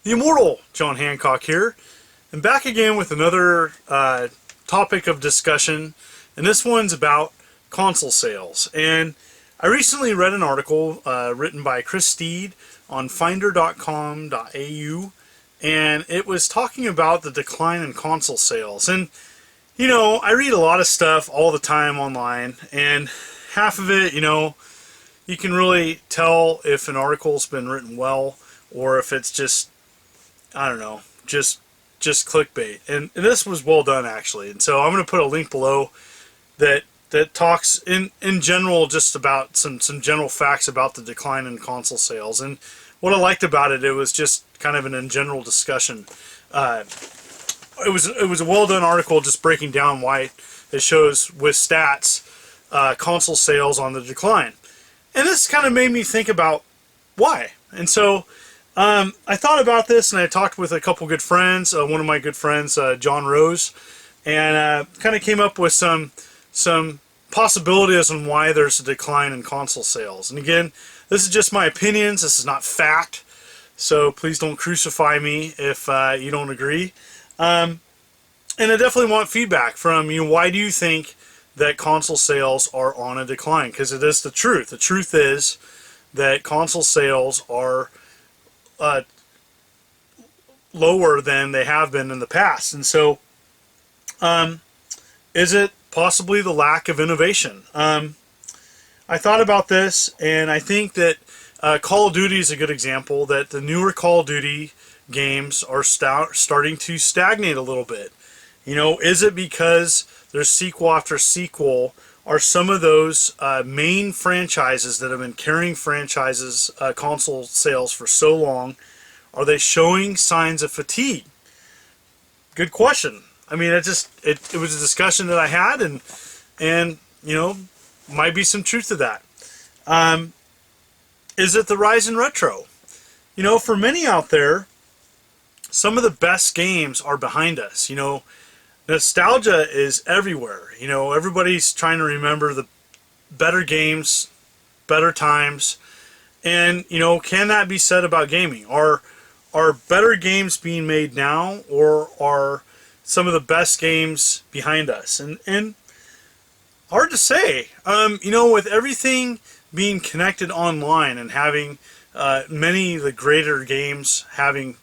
The immortal John Hancock here, and back again with another topic of discussion, and this one's about console sales. And I recently read an article written by Chris Steed on finder.com.au, and it was talking about the decline in console sales. And you know, I read a lot of stuff all the time online, and half of it, you can really tell if an article's been written well or if it's just, I don't know, just clickbait. And this was well done, actually. And so I'm going to put a link below that talks in general just about some general facts about the decline in console sales. And what I liked about it, it was just kind of an in general discussion. It was a well done article just breaking down why it shows with stats console sales on the decline. And this kind of made me think about why. And so I thought about this, and I talked with a couple good friends. One of my good friends, John Rose, and kind of came up with some possibilities on why there's a decline in console sales. And again, this is just my opinions. This is not fact, so please don't crucify me if you don't agree. And I definitely want feedback from you. Why do you think that console sales are on a decline? Because it is the truth. The truth is that console sales are lower than they have been in the past. And so is it possibly the lack of innovation? I thought about this, and I think that Call of Duty is a good example, that the newer Call of Duty games are starting to stagnate a little bit. Is it because there's sequel after sequel? Are some of those main franchises that have been carrying franchises console sales for so long, are they showing signs of fatigue? Good question. I mean, it was a discussion that I had, and might be some truth to that. Is it the rise in retro? For many out there, some of the best games are behind us. Nostalgia is everywhere. Everybody's trying to remember the better games, better times, and can that be said about gaming? Are better games being made now, or are some of the best games behind us? And hard to say. With everything being connected online and having many of the greater games having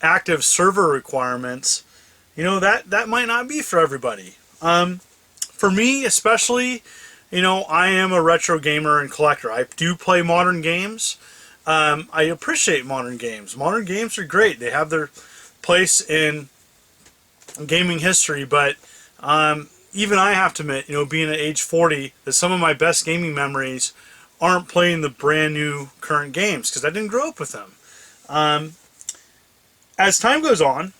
active server requirements, that might not be for everybody. For me especially, I am a retro gamer and collector. I do play modern games. I appreciate modern games. Modern games are great. They have their place in gaming history, but even I have to admit, being at age 40, that some of my best gaming memories aren't playing the brand new current games, because I didn't grow up with them. As time goes on,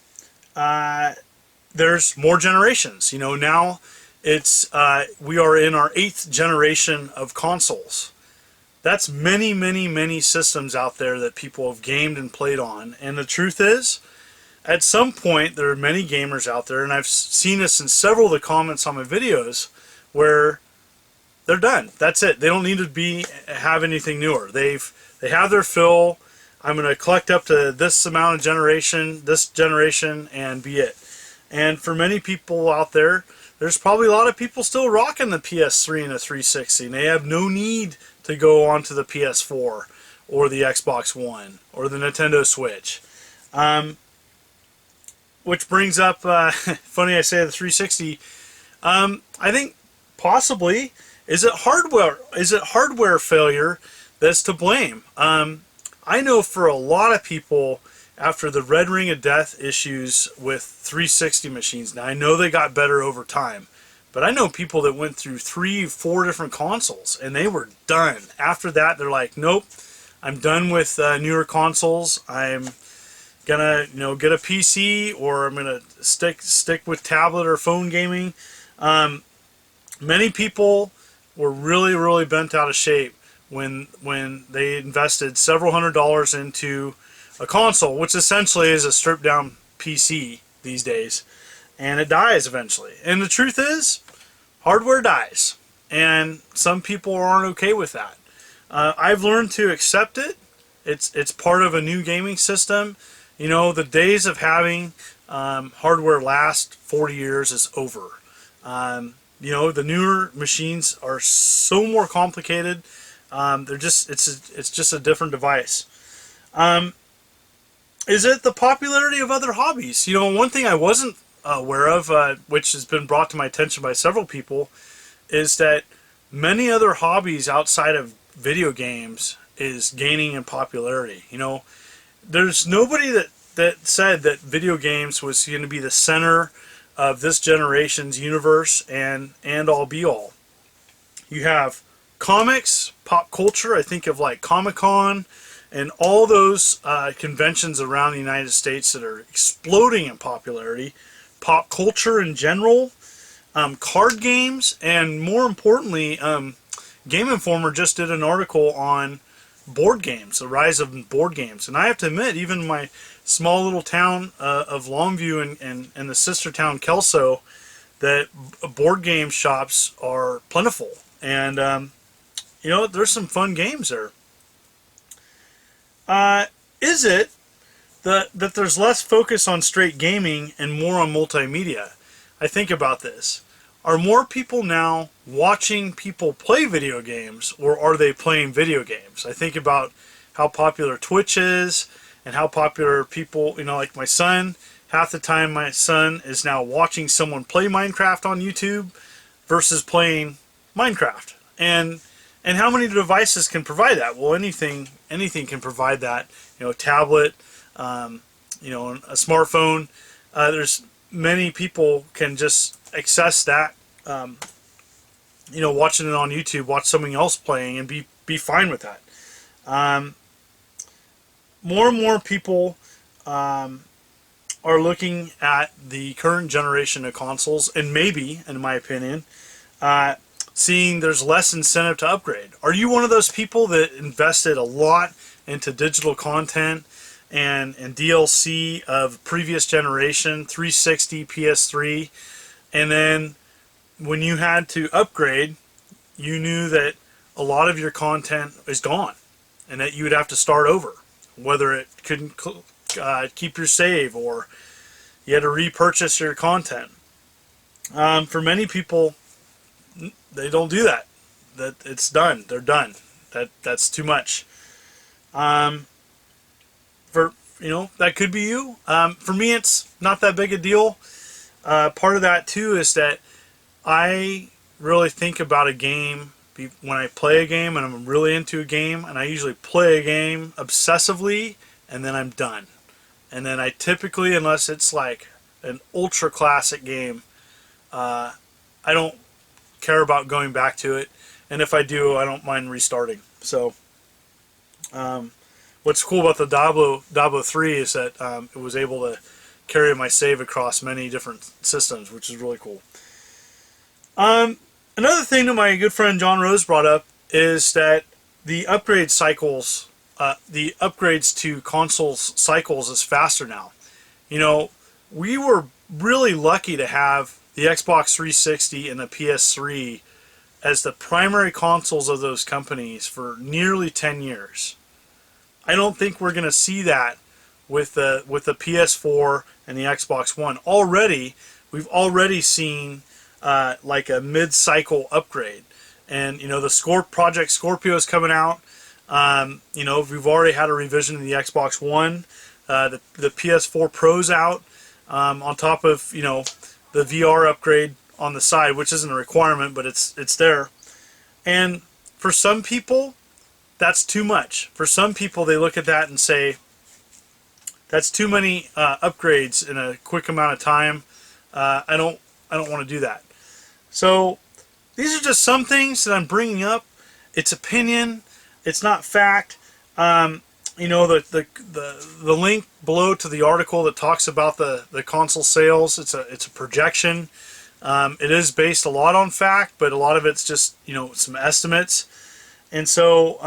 there's more generations. Now we are in our 8th generation of consoles. That's many, many, many systems out there that people have gamed and played on. And the truth is, at some point, there are many gamers out there, and I've seen this in several of the comments on my videos, where they're done. That's it. They don't need to have anything newer. They have their fill. I'm going to collect up to this amount of this generation, and be it. And for many people out there, there's probably a lot of people still rocking the PS3 and the 360, and they have no need to go onto the PS4 or the Xbox One or the Nintendo Switch. Which brings up, funny I say the 360, I think possibly, is it hardware failure that's to blame? I know for a lot of people, after the Red Ring of Death issues with 360 machines, now I know they got better over time, but I know people that went through 3 or 4 different consoles, and they were done. After that, they're like, nope, I'm done with newer consoles. I'm gonna get a PC, or I'm gonna stick with tablet or phone gaming. Many people were really bent out of shape when they invested several $100s into a console, which essentially is a stripped down PC these days, and it dies eventually. And the truth is, hardware dies, and some people aren't okay with that. I've learned to accept it, It's part of a new gaming system. You know, the days of having hardware last 40 years is over. You know, the newer machines are so more complicated. They're just it's just a different device. Um, is it the popularity of other hobbies? You know, one thing I wasn't aware of, which has been brought to my attention by several people, is that many other hobbies outside of video games is gaining in popularity. You know, there's nobody that said that video games was going to be the center of this generation's universe and all be all. You have comics, pop culture. I think of like Comic-Con and all those conventions around the United States that are exploding in popularity. Pop culture in general, card games, and more importantly, Game Informer just did an article on board games, the rise of board games. And I have to admit, even my small little town of Longview and the sister town Kelso, that board game shops are plentiful. And, you know, there's some fun games there. Is it that there's less focus on straight gaming and more on multimedia? I think about this. Are more people now watching people play video games, or are they playing video games? I think about how popular Twitch is and how popular people, you know, like my son, half the time my son is now watching someone play Minecraft on YouTube versus playing Minecraft. And how many devices can provide that? Well, anything can provide that. You know, a tablet, you know, a smartphone. There's many people can just access that. You know, watching it on YouTube, watch somebody else playing, and be fine with that. More and more people are looking at the current generation of consoles, and maybe, in my opinion, seeing there's less incentive to upgrade. Are you one of those people that invested a lot into digital content and DLC of previous generation, 360, PS3, and then when you had to upgrade, you knew that a lot of your content is gone and that you would have to start over, whether it couldn't keep your save or you had to repurchase your content? For many people, they don't do that. That it's done. They're done. That's too much. For you know, that could be you. For me, it's not that big a deal. Part of that too is that I really think about a game when I play a game and I'm really into a game, and I usually play a game obsessively and then I'm done. And then I typically, unless it's like an ultra classic game, I don't care about going back to it, and if I do, I don't mind restarting. So what's cool about the Diablo 3 is that it was able to carry my save across many different systems, which is really cool. Another thing that my good friend John Rose brought up is that the upgrade cycles, the upgrades to consoles cycles is faster now. You know, we were really lucky to have the Xbox 360 and the PS3 as the primary consoles of those companies for nearly 10 years. I don't think we're going to see that with the PS4 and the Xbox One. We've already seen like a mid-cycle upgrade, and you know, the Project Scorpio is coming out. You know, we've already had a revision of the Xbox One. The PS4 Pro's out, on top of, you know, the VR upgrade on the side, which isn't a requirement, but it's there. And for some people, that's too much. For some people, they look at that and say, that's too many upgrades in a quick amount of time. I don't want to do that. So these are just some things that I'm bringing up. It's opinion. It's not fact. You know, the link below to the article that talks about the console sales, it's a projection. It is based a lot on fact, but a lot of it's just, you know, some estimates. And so,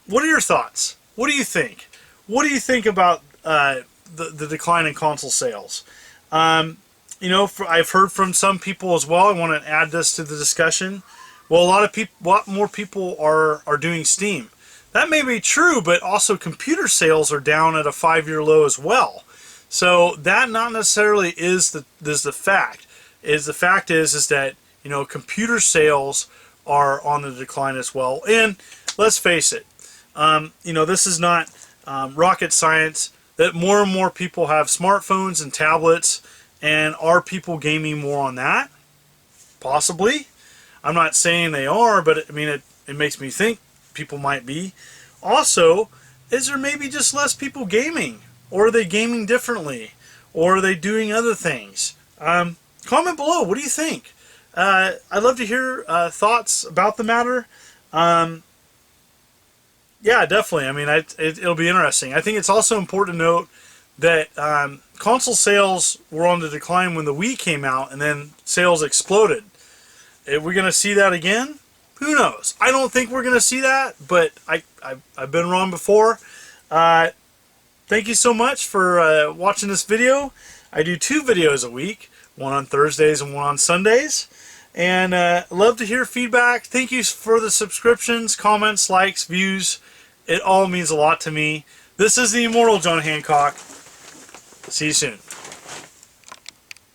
what are your thoughts? What do you think? What do you think about the decline in console sales? You know, I've heard from some people as well. I want to add this to the discussion. Well, a lot more people are doing Steam. That may be true, but also computer sales are down at a 5-year low as well. So that not necessarily is the fact. The fact is that, you know, computer sales are on the decline as well. And let's face it, you know, this is not rocket science, that more and more people have smartphones and tablets. And are people gaming more on that? Possibly. I'm not saying they are, but I mean, it makes me think people might be. Also, is there maybe just less people gaming? Or are they gaming differently? Or are they doing other things? Comment below. What do you think? I'd love to hear thoughts about the matter. Yeah, definitely. I mean, it'll be interesting. I think it's also important to note that console sales were on the decline when the Wii came out, and then sales exploded. If we're going to see that again, who knows? I don't think we're going to see that, but I've been wrong before. Thank you so much for watching this video. I do 2 videos a week, one on Thursdays and one on Sundays. And love to hear feedback. Thank you for the subscriptions, comments, likes, views. It all means a lot to me. This is the Immortal John Hancock. See you soon.